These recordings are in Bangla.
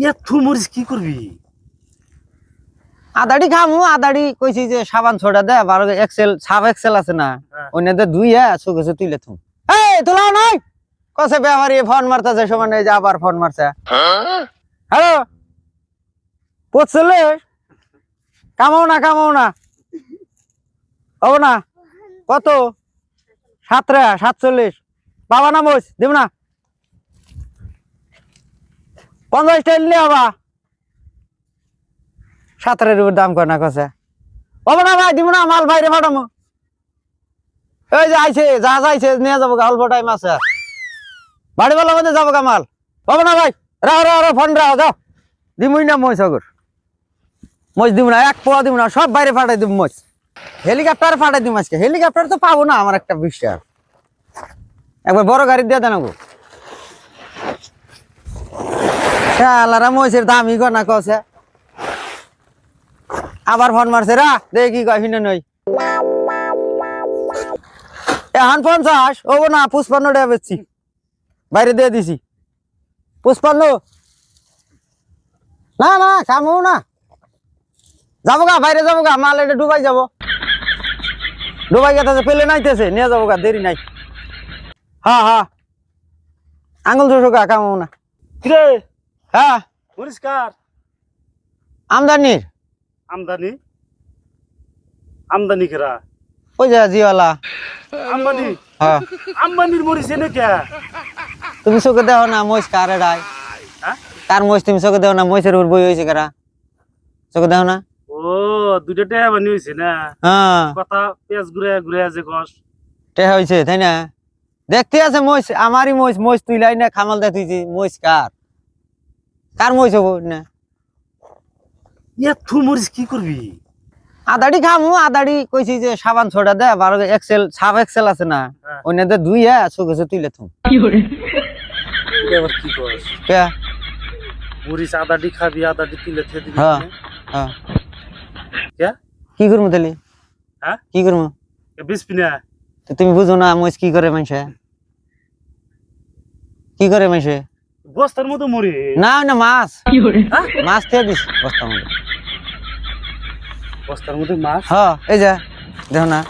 এত মরিচ কি করবি? আদাড়ি খামু আদাড়ি কইছি যে সাবান ছোড়া দে আর এক্সেল সাব এক্সেল আছে না ওইনাতে ধুইয়া সুগেছে তুইলে থুম এই তোলাও নাই কসে ব্যাপারী ফোন মারতেছে সমান এই যে আবার ফোন মারছে হ্যালো পড়ছলে কামাও না হবো না কত 47 বাবা না মোস দিব না 50 টাকা নিলে হবা 17 উপর দাম করে না কসে হবো না ভাই দিব না মাল বাইরে পাঠামো এই যে আইছে যা যাইছে নিয়ে যাবো অল্প টাইম আছে বাড়ি বলা মধ্যে যাবো গা মাল হবো না ভাই রাও ফোন রাও যাও দিমুই না মই সাগর মই দিব না এক পোয়া দিব না সব বাইরে পাঠাই দিব মই হেলিকপ্টার পাঠাই দিব আজকে হেলিকপ্টার তো পাবো না আমার একটা বিশ্বাস একবার বড় গাড়ি দিয়ে দেন গো শালারা মহিষের দামই কর না কসে আবার ফোন মারছে রা দেখি কি কয় হিনে নই এখন 50 ওগো না 55 টাকা বেচছি বাইরে দিয়ে দিছি 55 না খামো না যাবো গা বাইরে যাবো গা মাল এটা ডুবাই যাবো ডুবাই গেছে পেলে নাইতেছে নিয়ে যাবো গা দেরি নাই হ্যাঁ আঙুল ধরো গা খামো না কিরে হ্যাঁ মরিচ কার? আমদানির আমদানি কেরা? ওই যে জিওয়ালা আম্বানি? হ্যাঁ আম্বানির মরিচ এনে কে? তুমি চোখে দেখো না মহিষ কারে রায় কার মহিষ তুমি চোখে দেখো না মহিষের উপর বই হয়েছে কারা চোখে দেখো না ও দুইটা টাকা বানি হয়েছে না হ্যাঁ কথা পেঁয়াজ ঘুরে আছে কস টেহা হয়েছে তাই না দেখতে আছে মহিষ আমারই মহিষ তুই লাই না খামাল দে তুই মহিষ কার মহিষ হবো না এত মরিচ কি করবি? আদাড়ি খামু আদাড়ি কইছি যে সাবান ছোড়া দে আর এক্সেল সাব এক্সেল আছে না ওইনাতে ধুইয়া সুগেছে তুইলে থুম এবার কি করস? কে মরিচ আদাটি খাবি আদাটি তুলে খেয়ে দিবি হ্যাঁ কে কি করবো তাহলে হ্যাঁ কি করবো বেচবি না? তুমি বুঝো না মহিষ কি করে মানুষে কি করে মানুষে বস্তার মতো মরি না মাছ মাছ খেয়ে দিস বস্তার মধ্যে বস্তার মধ্যে মাছ? হ্যাঁ এই যে দেখো না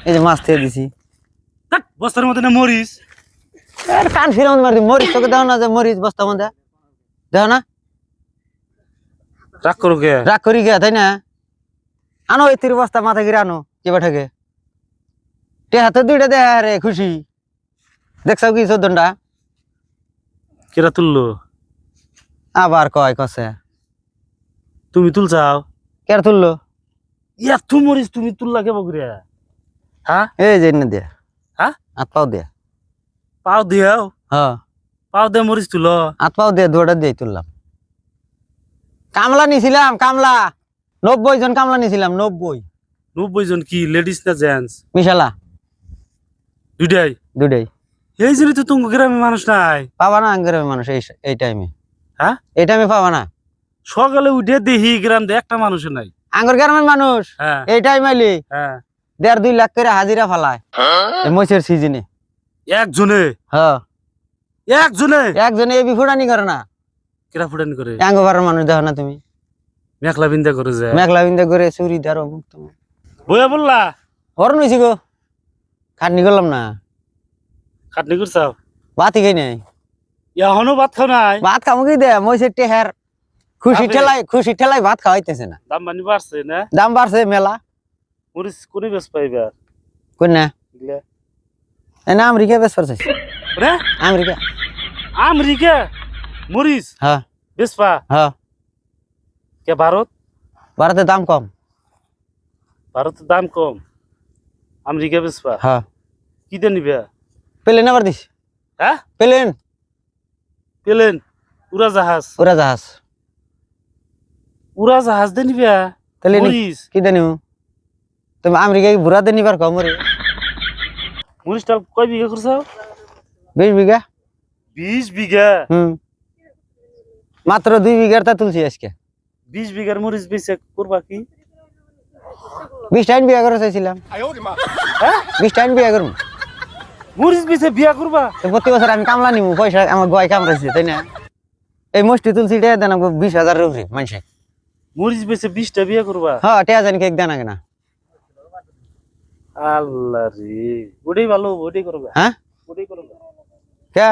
এই যে মাছ খেয়ে দিছি বস্তার মধ্যে না মরিচ? কান ফিরাম মারি মরিচ তোকে দেখো না যে মরিচ বস্তার মধ্যে দেখো না রাগ করো কে? রাগ করি গে তাই না আনো এই 3 বস্তা মাথা গিরে আনো কেবা থাকে তে হাতে দুইটা দে রে খুশি দেখছাও কি 14টা কেরা তুললো? আবার কয় কসে তুমি তুলছাও? কের তুললো এত মরিচ তুমি তুললা কে বকরে? হ্যাঁ এই যে না দিয়া হ্যাঁ হাত পাও দিয়া পাও দিও হ্যাঁ পাও দিয়ে মরিচ তুলো? হাত পাও দিয়ে দুটা দিয়ে তুললাম কামলা নিছিলাম কামলা 90 জন কামলা নিছিলাম 90 জন কি লেডিস না জেন্টস? মিশালা দুইটাই? এই জন্য তো তোমার গ্রামে মানুষ নাই পাবা না আঙ্গের মানুষ এই টাইমে হ্যাঁ এই টাইমে পাবা না সকালে উঠে দেখি গ্রাম একটা মানুষ নাই আঙ্গর গ্রামের মানুষ হ্যাঁ এই টাইমে আইলি হ্যাঁ 1.5-2 লাখ করে হাজিরা ফালায় এই মইছের সিজনে একজনে? হ্যাঁ একজনে এই বিফুড়ানি করে না কেরা ফুটানি করে? আঙ্গ ঘরের মানুষ দেখো না তুমি মেখলা বিন্দা করে যায় মেঘলা বিন্দা করে চুরি দারো মুক্ত বইয়া বললা হরণ হয়েছি গো খাটনি করলাম না খাটনি করছাও? ভাতই খাই নাই এখনো ভাত খাও নাই? ভাত খামো কি দে মইছের টেহার খুশি ঠেলাই ভাত খাওয়াইতেছে না দাম বানি বাড়ছে না? দাম বাড়ছে মেলা মরিচ কোনে বেশ পাইবা কোন না দিলে না আমেরিকা বেশ পারছে রে? আমেরিকা মরিচ হ্যাঁ বেশ পা? হ্যাঁ কে ভারতে দাম কম ভারতের দাম কম আমেরিকা বেশ পা? হ্যাঁ কি দিয়ে নিবে? প্লেন আবার দিস হ্যাঁ প্লেন উড়াজাহাজ দিয়ে নিবে তাহলে মরিচ? কি দেনি তুমি আমেরিকা বুড়া দিয়ে নিবার কম রে মরিচটা কয় বিঘা করছাও? 20 বিঘা 20 বিঘা? মাত্র 2 বিঘার তা তুলছি আজকে 20 বিঘার মরিচ বেচে করবা কি? 20 টাইম বিয়া করে চাইছিলাম হ্যাঁ 20 টাইম বিয়া করব মরিচ বেচে বিয়া করবা? প্রতি বছর আমি কামলা নিমু পয়সা আমার গয় কামড়াইছে তাই না এই মস্তি তুলসি টিয়া দেন 20,000 উপরে মানুষে। মরিচ বেচে 20টা বিয়ে করবা? হ্যাঁ টিয়া জানি কেক দেন না। আল্লাহ রে, ওটাই ভালো, ওটাই করবা। হ্যাঁ ওটাই করবা, কে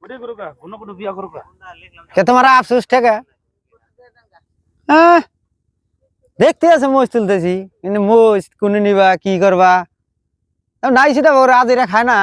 ওটাই করবা, কোনো কোনো বিয়া করবা। কে তোমার আফসোস ঠেকে? দেখতে আছে মোষ তুলতেছি, কিন্তু মোষ কোন নিবা কি করবা নাই সেটা ওরা আজ এরা খায় না।